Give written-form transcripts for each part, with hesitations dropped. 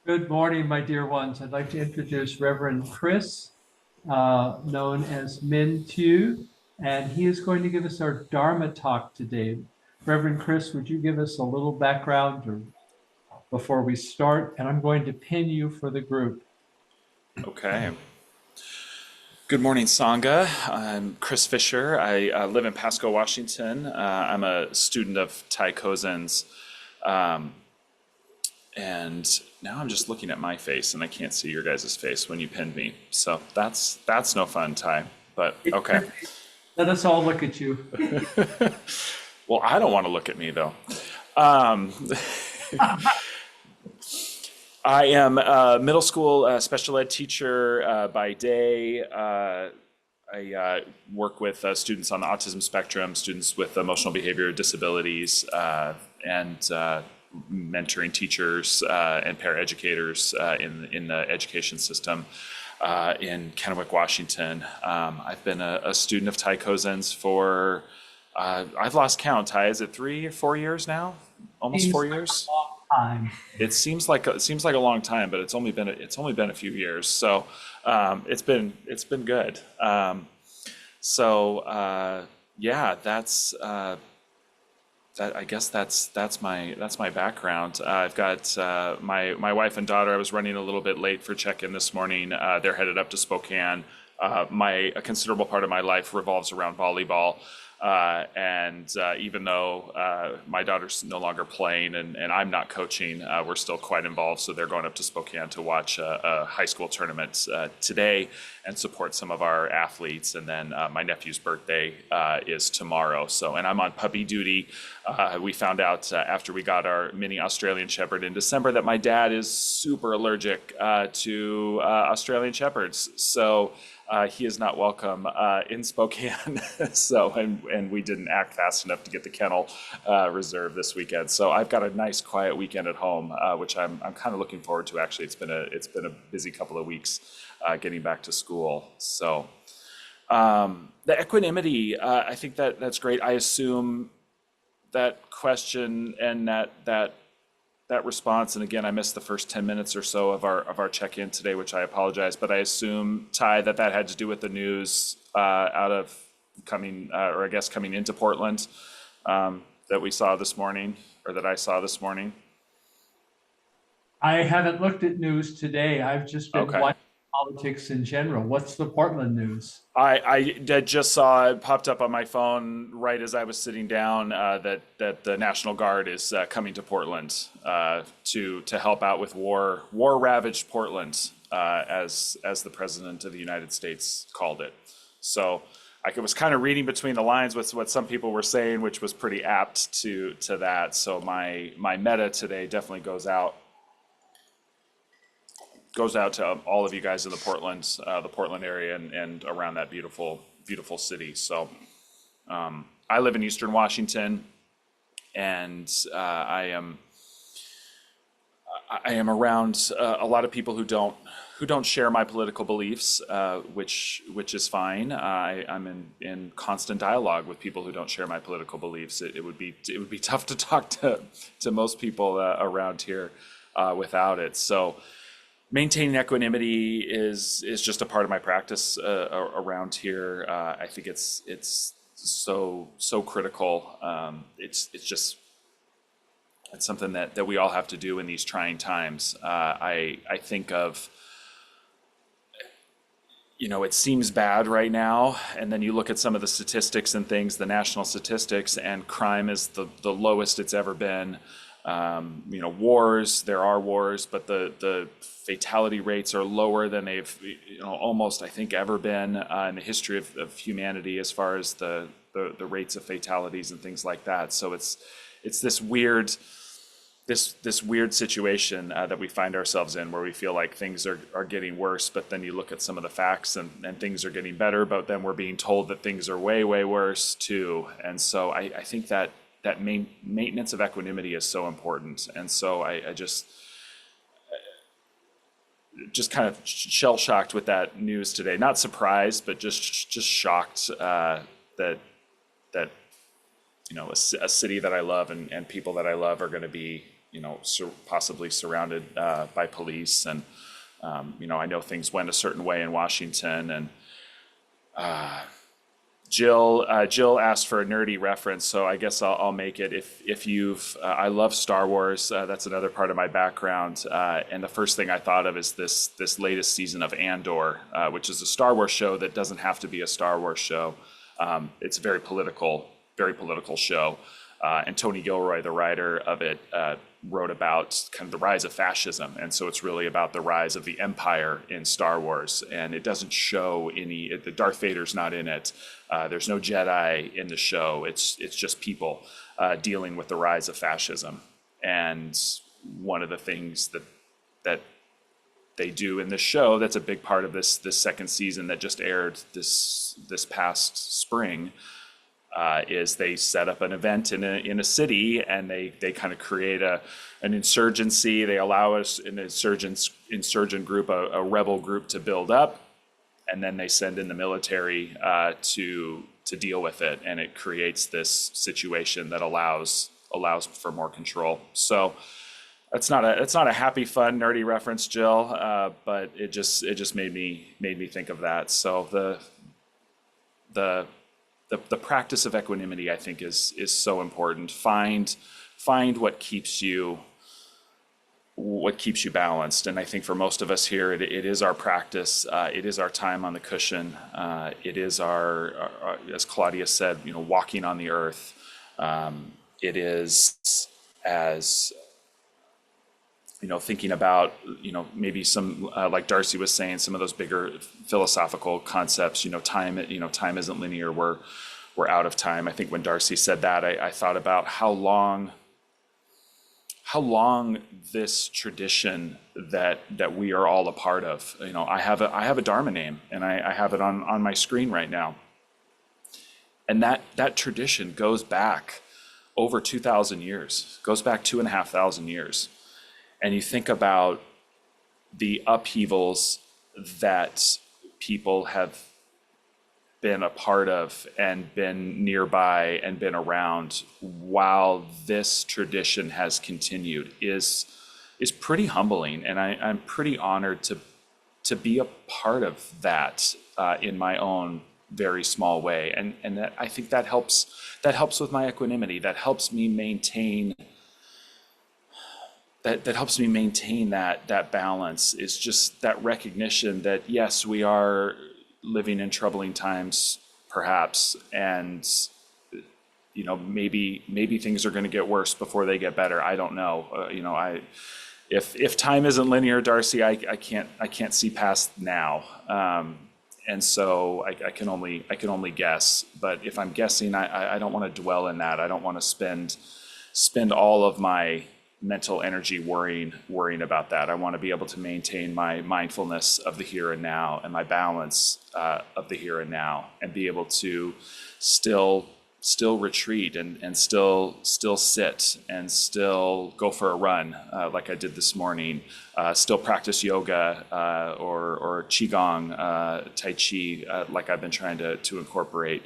Good morning, my dear ones. I'd like to introduce Reverend Chris, known as Min Tu, and he is going to give us our Dharma talk today. Reverend Chris, would you give us a little background before we start? And I'm going to pin you for the group. Okay. Good morning, Sangha. I'm Chris Fisher. I live in Pasco, Washington. I'm a student of Ty Cozen's. And now I'm just looking at my face and I can't see your guys' face when you pinned me. So that's no fun, Ty. But okay. Let us all look at you. Well, I don't want to look at me though. Um, I am a middle school special ed teacher by day. I work with students on the autism spectrum, students with emotional behavior disabilities, and mentoring teachers and paraeducators in the education system in Kennewick, Washington. I've been a student of Ty Cozen's for I've lost count. Ty, is it 3 or 4 years now? Almost Seems four like years. a long time. It seems like a long time, but it's only been a few years. So it's been good. Yeah, I guess that's my background. I've got my wife and daughter. I was running a little bit late for check-in this morning. They're headed up to Spokane. A considerable part of my life revolves around volleyball. And even though my daughter's no longer playing and I'm not coaching, we're still quite involved. So they're going up to Spokane to watch a high school tournament today and support some of our athletes. And then my nephew's birthday is tomorrow. And I'm on puppy duty. We found out after we got our mini Australian Shepherd in December that my dad is super allergic to Australian Shepherds. So he is not welcome in Spokane. And we didn't act fast enough to get the kennel reserved this weekend. So I've got a nice quiet weekend at home, which I'm kind of looking forward to. Actually, it's been a busy couple of weeks getting back to school. So the equanimity, I think that's great. I assume that question and that response, and again, I missed the first 10 minutes or so of our check-in today, which I apologize, but I assume, Ty, that had to do with the news out of coming, or I guess coming into Portland, that we saw this morning, or that I saw this morning. I haven't looked at news today. I've just been Okay. watching politics in general. What's the Portland news? I just saw it popped up on my phone right as I was sitting down that the National Guard is coming to Portland to help out with war ravaged Portland as the President of the United States called it. So I was kind of reading between the lines with what some people were saying, which was pretty apt to that. So my meta today definitely goes out to all of you guys in the Portland area and around that beautiful, beautiful city. So I live in Eastern Washington, and I am around a lot of people who don't share my political beliefs, which is fine. I'm in constant dialogue with people who don't share my political beliefs. It would be tough to talk to most people around here without it. So maintaining equanimity is just a part of my practice around here. I think it's so critical. It's something that we all have to do in these trying times. I think of, it seems bad right now, and then you look at some of the statistics and things, the national statistics, and crime is the lowest it's ever been. There are wars, but the fatality rates are lower than they've almost, I think, ever been in the history of humanity as far as the rates of fatalities and things like that. So it's this weird situation that we find ourselves in, where we feel like things are getting worse, but then you look at some of the facts and things are getting better, but then we're being told that things are way, way worse too. And so I think that maintenance of equanimity is so important. And so I just kind of shell shocked with that news today. Not surprised, but just shocked that a city that I love and people that I love are going to be possibly surrounded by police. And, I know things went a certain way in Washington. And Jill asked for a nerdy reference, so I guess I'll make it. If you've, I love Star Wars. That's another part of my background. And the first thing I thought of is this latest season of Andor, which is a Star Wars show that doesn't have to be a Star Wars show. It's a very political show. And Tony Gilroy, the writer of it, wrote about kind of the rise of fascism. And so it's really about the rise of the empire in Star Wars. And it doesn't show the Darth Vader's not in it. There's no Jedi in the show. It's just people dealing with the rise of fascism. And one of the things that they do in this show, that's a big part of this second season that just aired this past spring, is they set up an event in a city, and they kind of create an insurgency. They allow us an insurgent group, a rebel group, to build up, and then they send in the military to deal with it, and it creates this situation that allows for more control. So it's not a happy, fun, nerdy reference, Jill, but it just made me think of that. So the practice of equanimity, I think, is so important. Find what keeps you balanced. And I think for most of us here, it is our practice. It is our time on the cushion. It is our, as Claudia said, walking on the earth. It is as thinking about, maybe some, like Darcy was saying, some of those bigger philosophical concepts, time isn't linear. We're out of time. I think when Darcy said that, I thought about how long this tradition that we are all a part of. I have a Dharma name, and I have it on my screen right now. And that tradition goes back over 2,000 years, goes back 2,500 years. And you think about the upheavals that people have been a part of and been nearby and been around while this tradition has continued is pretty humbling. And I'm pretty honored to be a part of that in my own very small way. And that, I think that helps with my equanimity. That helps me maintain that balance, is just that recognition that, yes, we are living in troubling times, perhaps, and maybe things are going to get worse before they get better. I don't know. If time isn't linear, Darcy, I can't see past now, and so I can only guess. But if I'm guessing, I don't want to dwell in that. I don't want to spend all of my mental energy worrying about that. I want to be able to maintain my mindfulness of the here and now, and my balance of the here and now, and be able to still retreat and still sit and still go for a run like I did this morning, still practice yoga or qigong, tai chi, like I've been trying to incorporate.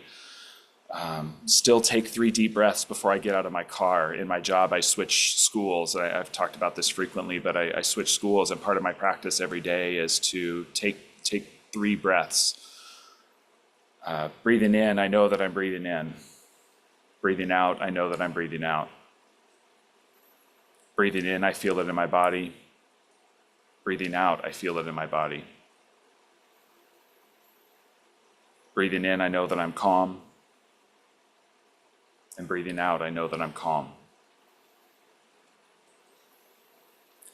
Still take 3 deep breaths before I get out of my car. In my job, I switch schools. I've talked about this frequently, but I switch schools, and part of my practice every day is to take 3 breaths. Breathing in, I know that I'm breathing in. Breathing out, I know that I'm breathing out. Breathing in, I feel it in my body. Breathing out, I feel it in my body. Breathing in, I know that I'm calm. And breathing out, I know that I'm calm.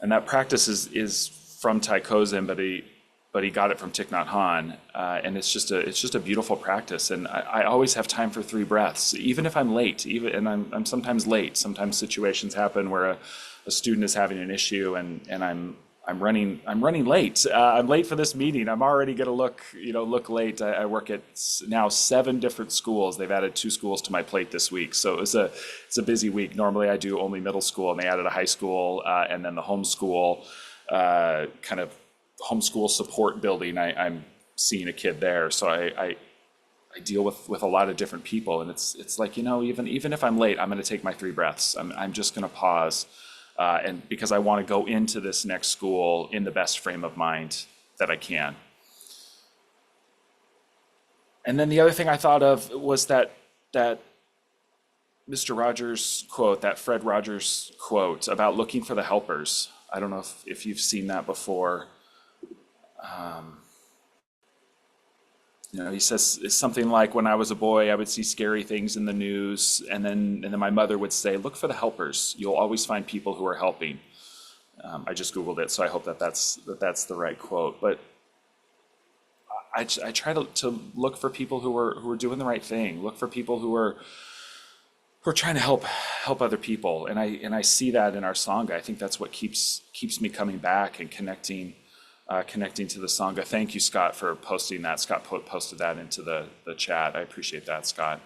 And that practice is from Tai Kozin, but he got it from Thich Nhat Hanh, and it's just a beautiful practice. And I always have time for 3 breaths, even if I'm late. And I'm sometimes late. Sometimes situations happen where a student is having an issue, and I'm running late. I'm late for this meeting. I'm already going to look late. I work at now 7 different schools. They've added 2 schools to my plate this week, so it's a busy week. Normally I do only middle school, and they added a high school, and then the homeschool kind of homeschool support building. I'm seeing a kid there, so I deal with a lot of different people, and it's like, even if I'm late, I'm going to take my 3 breaths. I'm just going to pause. and because I want to go into this next school in the best frame of mind that I can. And then the other thing I thought of was that Mr. Rogers quote, that Fred Rogers quote about looking for the helpers. I don't know if you've seen that before. He says it's something like, when I was a boy, I would see scary things in the news, and then my mother would say, look for the helpers. You'll always find people who are helping. I just Googled it, so I hope that's the right quote. But I try to look for people who are doing the right thing. Look for people who are trying to help other people, and I see that in our Sangha. I think that's what keeps me coming back and connecting to the Sangha. Thank you, Scott, for posting that. Scott posted that into the chat. I appreciate that, Scott.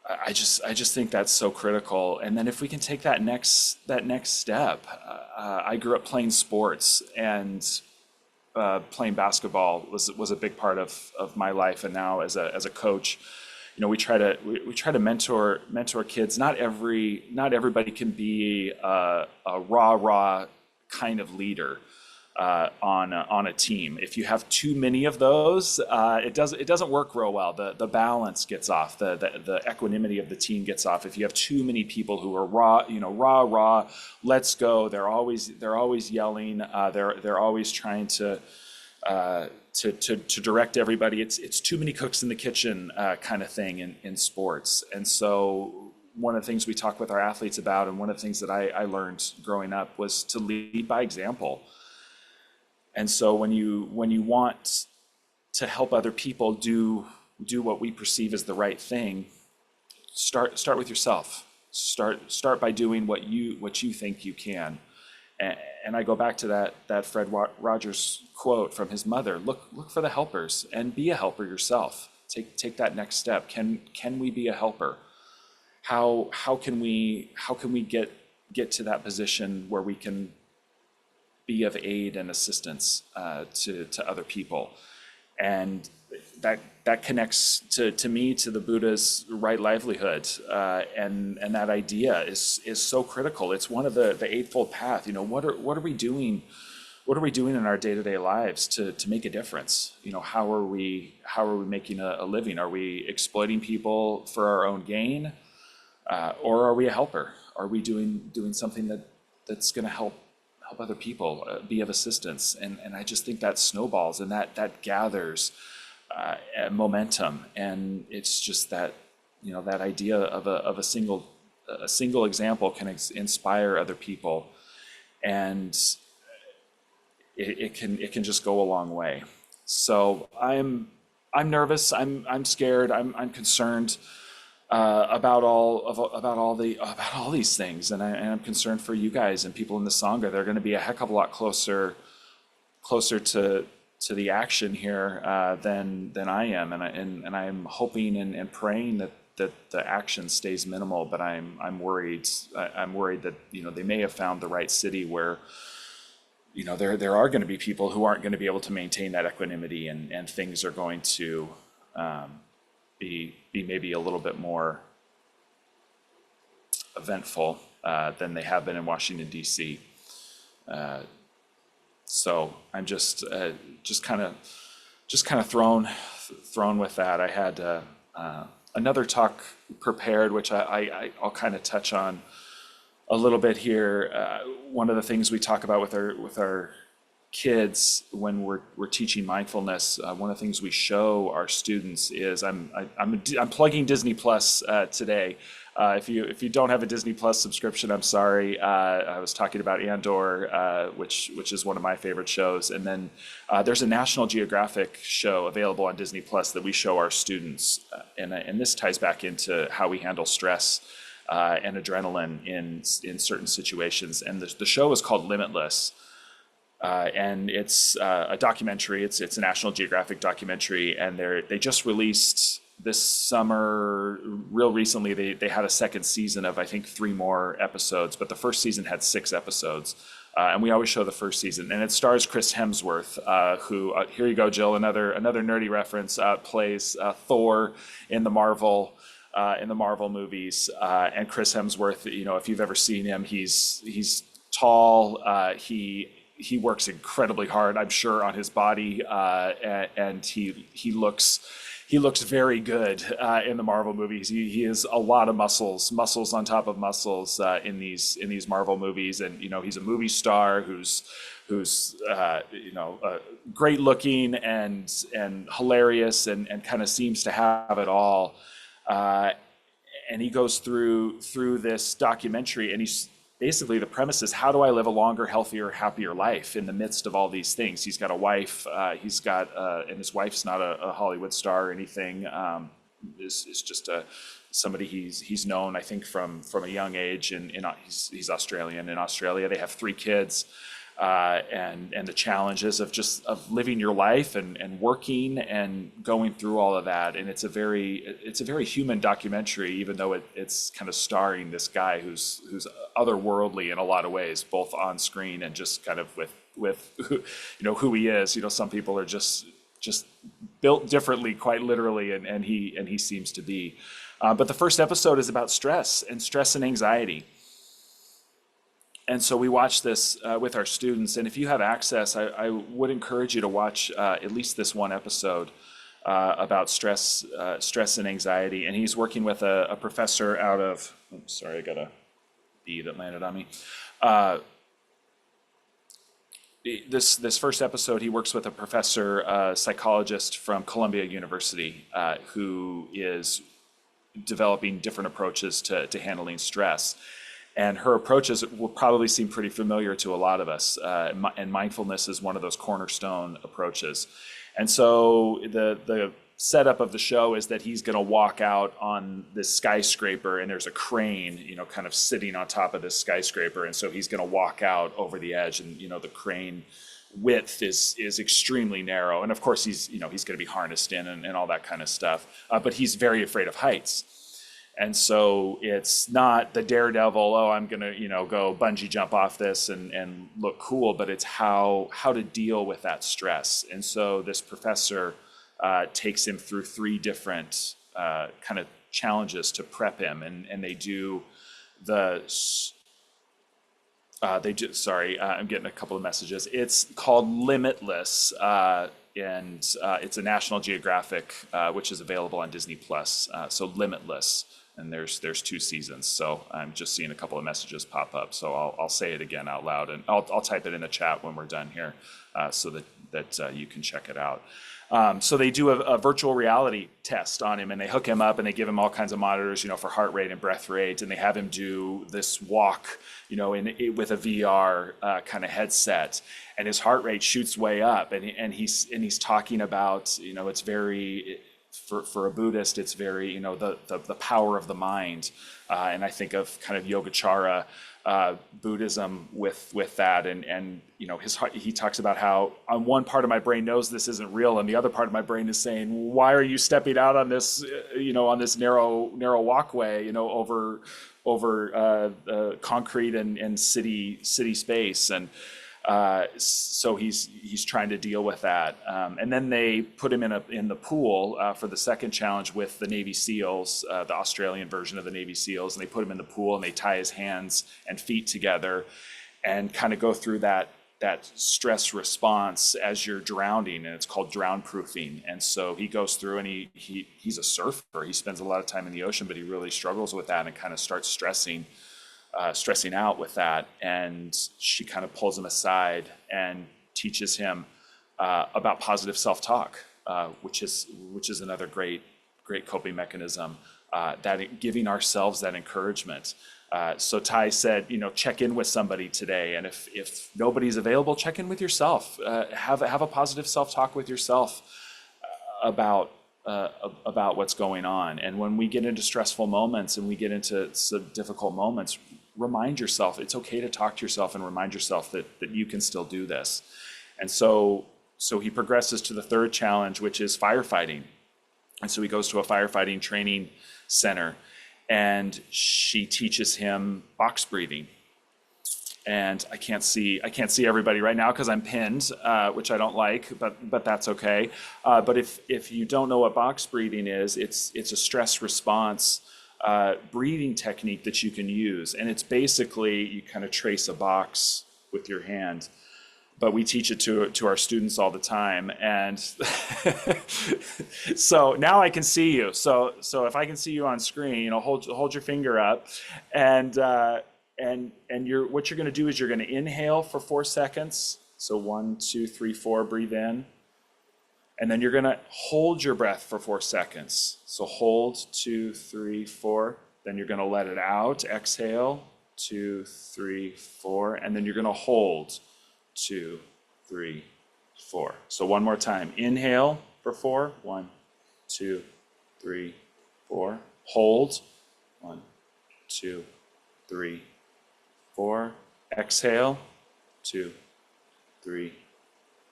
I just think that's so critical. And then if we can take that next step, I grew up playing sports, and playing basketball was a big part of my life. And now as a coach, we try to mentor kids. Not everybody can be a rah kind of leader on a team. If you have too many of those, it doesn't work real well. The balance gets off. The equanimity of the team gets off. If you have too many people who are rah, let's go. They're always yelling. They're always trying to direct everybody. It's too many cooks in the kitchen kind of thing in sports. And so one of the things we talk with our athletes about, and one of the things that I learned growing up, was to lead by example. And so when you want to help other people do what we perceive as the right thing, start with yourself. Start by doing what you think you can. And I go back to that Fred Rogers quote from his mother: look for the helpers and be a helper yourself. Take that next step. Can we be a helper? How can we get to that position where we can be of aid and assistance to other people? And that connects to me to the Buddha's right livelihood, and that idea is so critical. It's one of the Eightfold Path. What are we doing? What are we doing in our day-to-day lives to make a difference? How are we making a living? Are we exploiting people for our own gain, or are we a helper? Are we doing something that's going to help other people, be of assistance? And I just think that snowballs, and that gathers momentum. And it's just that that idea of a single example can inspire other people, and it can just go a long way. So I'm nervous. I'm scared. I'm concerned about all these things, and I'm concerned for you guys and people in the Sangha. They're going to be a heck of a lot closer to the action here than I am, and I'm hoping and praying that the action stays minimal. But I'm worried. I'm worried that they may have found the right city where there are going to be people who aren't going to be able to maintain that equanimity, and things are going to be maybe a little bit more eventful than they have been in Washington, D.C. So I'm just kind of thrown with that. I had another talk prepared, which I'll kind of touch on a little bit here. One of the things we talk about with our kids when we're teaching mindfulness, one of the things we show our students is I'm plugging Disney Plus today. If you don't have a Disney Plus subscription, I'm sorry. I was talking about Andor, which is one of my favorite shows, and then there's a National Geographic show available on Disney Plus that we show our students, and this ties back into how we handle stress and adrenaline in certain situations. And the show is called Limitless. And it's a documentary. It's a National Geographic documentary, and they just released this summer, real recently. They had a second season of, I think, 3 more episodes, but the first season had 6 episodes, and we always show the first season. And it stars Chris Hemsworth, who here you go, Jill, another nerdy reference, plays Thor in the Marvel in the Marvel movies. And Chris Hemsworth, if you've ever seen him, he's tall. He works incredibly hard, I'm sure, on his body, and he looks very good in the Marvel movies. He has a lot of muscles on top of muscles in these Marvel movies, and he's a movie star who's great looking and hilarious and kind of seems to have it all. And he goes through this documentary, and he's basically, the premise is, how do I live a longer, healthier, happier life in the midst of all these things? He's got a wife. And his wife's not a Hollywood star or anything. Is just somebody he's known, I think, from a young age. And he's Australian. In Australia, they have 3 kids. And the challenges of living your life and working and going through all of that. And it's a very human documentary, even though it's kind of starring this guy who's otherworldly in a lot of ways, both on screen and just kind of with who he is. Some people are just built differently, quite literally, and he seems to be. But the first episode is about stress and anxiety. And so we watch this with our students, and if you have access, I would encourage you to watch at least this one episode about stress and anxiety. And he's working with a professor out of, sorry, I got a bee that landed on me. This first episode, he works with a professor, a psychologist from Columbia University, who is developing different approaches to handling stress. And her approaches will probably seem pretty familiar to a lot of us. And mindfulness is one of those cornerstone approaches. And so the setup of the show is that he's going to walk out on this skyscraper, and there's a crane, kind of sitting on top of this skyscraper. And so he's going to walk out over the edge, and the crane width is extremely narrow. And of course, he's going to be harnessed in and all that kind of stuff. But he's very afraid of heights. And so it's not the daredevil, I'm going to, go bungee jump off this and look cool, but it's how to deal with that stress. And so this professor takes him through 3 different kind of challenges to prep him. And they do I'm getting a couple of messages. It's called Limitless. And it's a National Geographic, which is available on Disney Plus. So Limitless. And there's 2 seasons, so I'm just seeing a couple of messages pop up. So I'll say it again out loud, and I'll type it in the chat when we're done here, so that you can check it out. So they do a virtual reality test on him, and they hook him up, and they give him all kinds of monitors, for heart rate and breath rate, and they have him do this walk, with a VR kind of headset, and his heart rate shoots way up, and he's talking about, it's very. For a Buddhist, it's very, the power of the mind. And I think of kind of Yogacara Buddhism with that. And his heart, he talks about how on one part of my brain knows this isn't real, and the other part of my brain is saying, why are you stepping out on this, on this narrow walkway, over concrete and city space. And so he's trying to deal with that, and then they put him in the pool for the second challenge with the Navy SEALs, the Australian version of the Navy SEALs, and they put him in the pool and they tie his hands and feet together, and kind of go through that stress response as you're drowning, and it's called drown proofing. And so he goes through, and he's a surfer. He spends a lot of time in the ocean, but he really struggles with that and kind of starts stressing out with that. And she kind of pulls him aside and teaches him about positive self-talk, which is another great coping mechanism, that giving ourselves that encouragement. So Ty said, check in with somebody today, and if nobody's available, check in with yourself. Have a positive self-talk with yourself about what's going on. And when we get into stressful moments and we get into some difficult moments, remind yourself it's okay to talk to yourself and remind yourself that you can still do this. And so he progresses to the third challenge, which is firefighting. And so he goes to a firefighting training center, and she teaches him box breathing. and I can't see everybody right now because I'm pinned, which I don't like, but that's okay. But if you don't know what box breathing is, it's a stress response breathing technique that you can use, and it's basically you kind of trace a box with your hand. But we teach it to our students all the time, and so now I can see you. So if I can see you on screen, hold your finger up, and you're what you're going to do is you're going to inhale for 4 seconds. So 1, 2, 3, 4, breathe in, and then you're going to hold your breath for 4 seconds. So hold 2, 3, 4. Then you're going to let it out. Exhale 2, 3, 4, and then you're going to hold 2, 3, 4. So one more time. Inhale for 4. 1, 2, 3, 4. Hold. 1, 2, 3, 4. Exhale. 2, 3,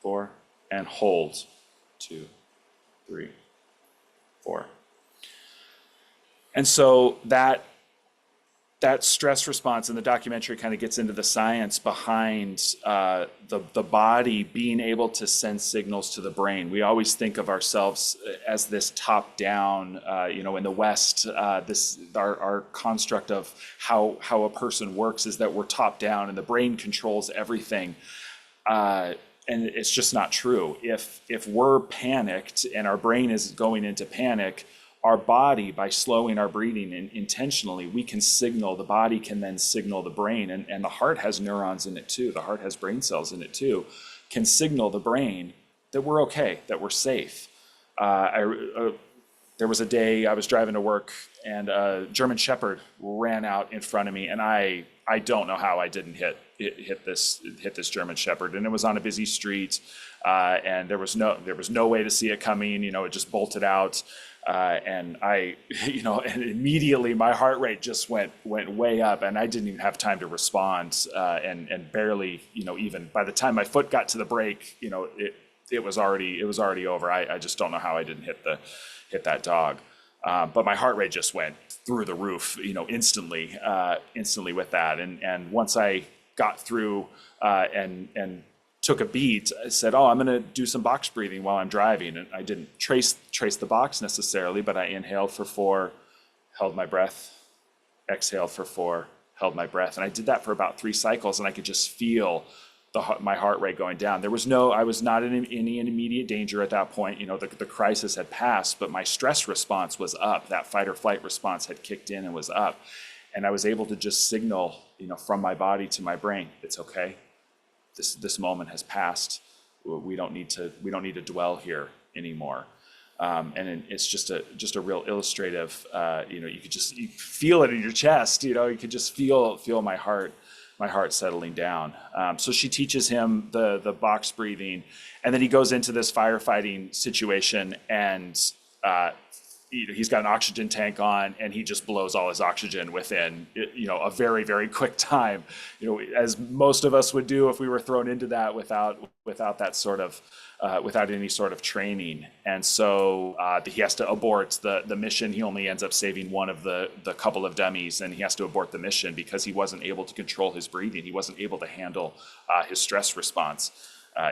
4. And hold. 2, 3, 4. And so that stress response in the documentary kind of gets into the science behind the body being able to send signals to the brain. We always think of ourselves as this top down, in the West, our construct of how a person works is that we're top down and the brain controls everything. And it's just not true. If we're panicked and our brain is going into panic, our body, by slowing our breathing intentionally, the body can then signal the brain, and the heart has neurons in it too, the heart has brain cells in it too, can signal the brain that we're okay, that we're safe. There was a day I was driving to work and a German Shepherd ran out in front of me, and I don't know how I didn't hit this German Shepherd, and it was on a busy street, and there was no way to see it coming. It just bolted out. And and immediately my heart rate just went way up, and I didn't even have time to respond, and barely, even by the time my foot got to the brake, it was already over. I just don't know how I didn't hit that dog, but my heart rate just went through the roof, instantly with that, and once I got through, and took a beat, I said, I'm going to do some box breathing while I'm driving. And I didn't trace the box necessarily, but I inhaled for 4, held my breath, exhaled for 4, held my breath. And I did that for about 3 cycles, and I could just feel my heart rate going down. I was not in any immediate danger at that point. The crisis had passed, but my stress response was up. That fight or flight response had kicked in and was up. And I was able to just signal, from my body to my brain, it's okay. This moment has passed. We don't need to dwell here anymore. And it's just a real illustrative. You could just feel it in your chest. You could just feel my heart settling down. So she teaches him the box breathing, and then he goes into this firefighting situation, and he's got an oxygen tank on, and he just blows all his oxygen within a very, very quick time, as most of us would do if we were thrown into that without that sort of without any sort of training. And so he has to abort the mission. He only ends up saving one of the couple of dummies, and he has to abort the mission because he wasn't able to control his breathing. He wasn't able to handle his stress response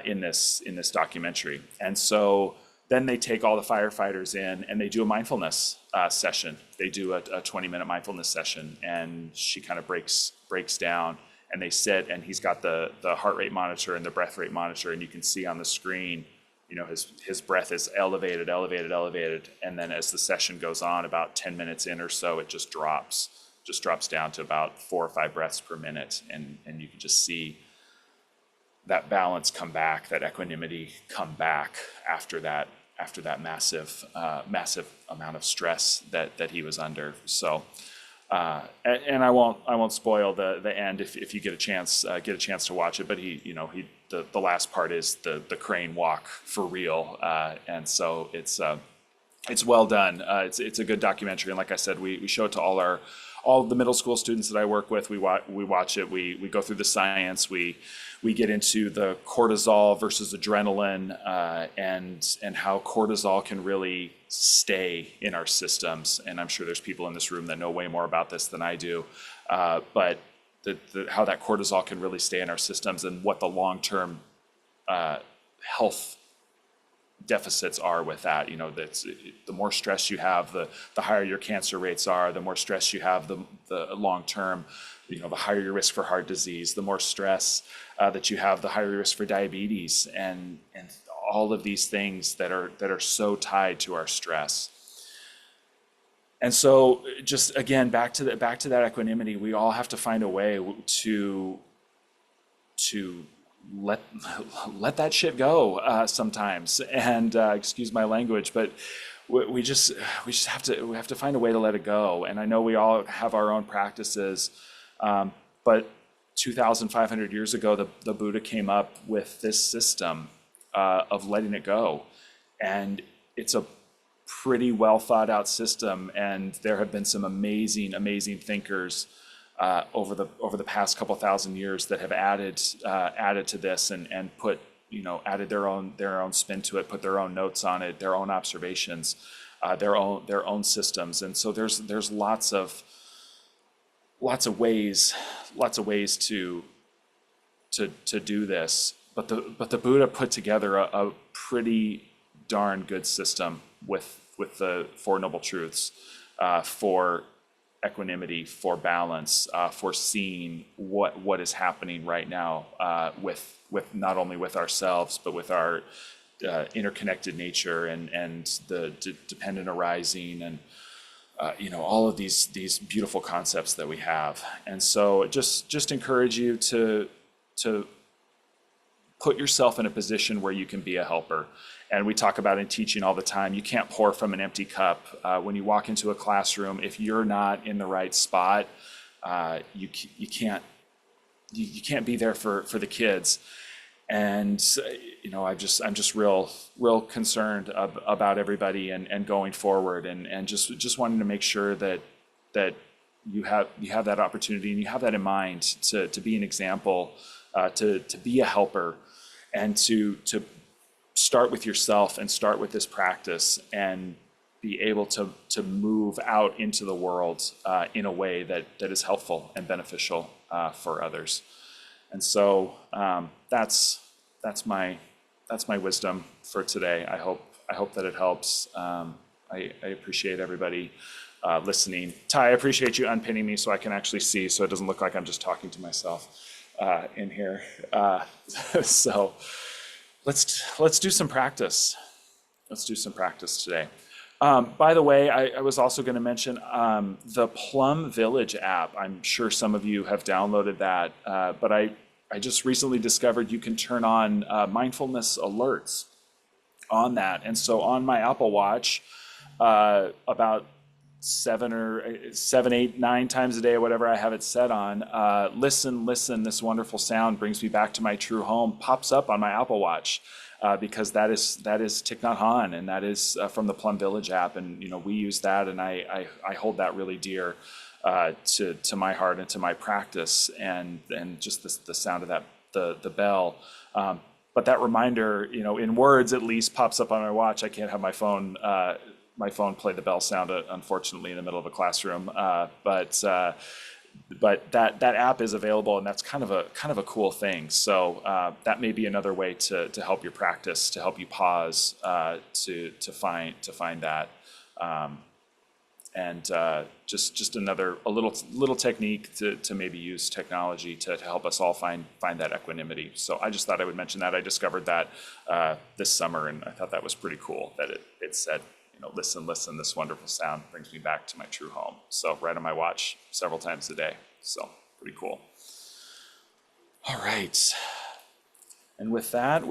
in this documentary. And so then they take all the firefighters in and they do a mindfulness session. They do a 20-minute mindfulness session, and she kind of breaks down, and they sit, and he's got the heart rate monitor and the breath rate monitor, and you can see on the screen, his breath is elevated, and then as the session goes on, about 10 minutes in or so, it just drops down to about 4 or 5 breaths per minute, and you can just see that balance come back, that equanimity come back after that massive amount of stress that he was under. So, and I won't spoil the end if you get a chance to watch it. But the last part is the crane walk for real, and so it's well done. It's a good documentary, and like I said, we show it to all the middle school students that I work with. We watch it. We go through the science. We get into the cortisol versus adrenaline, and how cortisol can really stay in our systems. And I'm sure there's people in this room that know way more about this than I do. But how that cortisol can really stay in our systems and what the long-term health deficits are with that. That's the more stress you have, the higher your cancer rates are. The more stress you have, the long term, the higher your risk for heart disease. The more stress that you have, the higher your risk for diabetes, and all of these things that are so tied to our stress. And so, just again, back to that equanimity, we all have to find a way to let that shit go sometimes. And excuse my language, but we just have to find a way to let it go. And I know we all have our own practices, but 2,500 years ago, the Buddha came up with this system of letting it go, and it's a pretty well thought out system. And there have been some amazing thinkers over the past couple thousand years that have added to this and put added their own spin to it, put their own notes on it, their own observations, their own systems. And so there's lots of ways to do this. But the Buddha put together a pretty darn good system with the Four Noble Truths for equanimity, for balance, for seeing what is happening right now with not only with ourselves but with our interconnected nature and the dependent arising and all of these beautiful concepts that we have. And so just encourage you to put yourself in a position where you can be a helper. And we talk about in teaching all the time, you can't pour from an empty cup. When you walk into a classroom, if you're not in the right spot, you can't be there for the kids. And I'm just real concerned about everybody and going forward and just wanting to make sure that you have that opportunity and you have that in mind to be an example, to be a helper, and to start with yourself and start with this practice and be able to move out into the world in a way that is helpful and beneficial for others. And so that's my wisdom for today. I hope that it helps. I appreciate everybody listening. Ty, I appreciate you unpinning me so I can actually see, so it doesn't look like I'm just talking to myself in here. So let's do some practice. Let's do some practice today. By the way, I was also going to mention the Plum Village app. I'm sure some of you have downloaded that, but I just recently discovered you can turn on mindfulness alerts on that. And so on my Apple Watch, about 7, 8, 9 times a day, or whatever I have it set on, listen, this wonderful sound brings me back to my true home, pops up on my Apple Watch, because that is Thich Nhat Hanh, and that is from the Plum Village app. And we use that, and I hold that really dear to my heart and to my practice, and just the sound of that, the bell. But that reminder, in words at least, pops up on my watch. I can't have my phone play the bell sound, unfortunately, in the middle of a classroom. But that app is available, and that's kind of a cool thing. So that may be another way to help your practice, to help you pause, to find that. And just a little technique to maybe use technology to help us all find that equanimity. So I just thought I would mention that. I discovered that this summer, and I thought that was pretty cool that it said, listen, this wonderful sound brings me back to my true home. So right on my watch several times a day. So pretty cool. All right. And with that,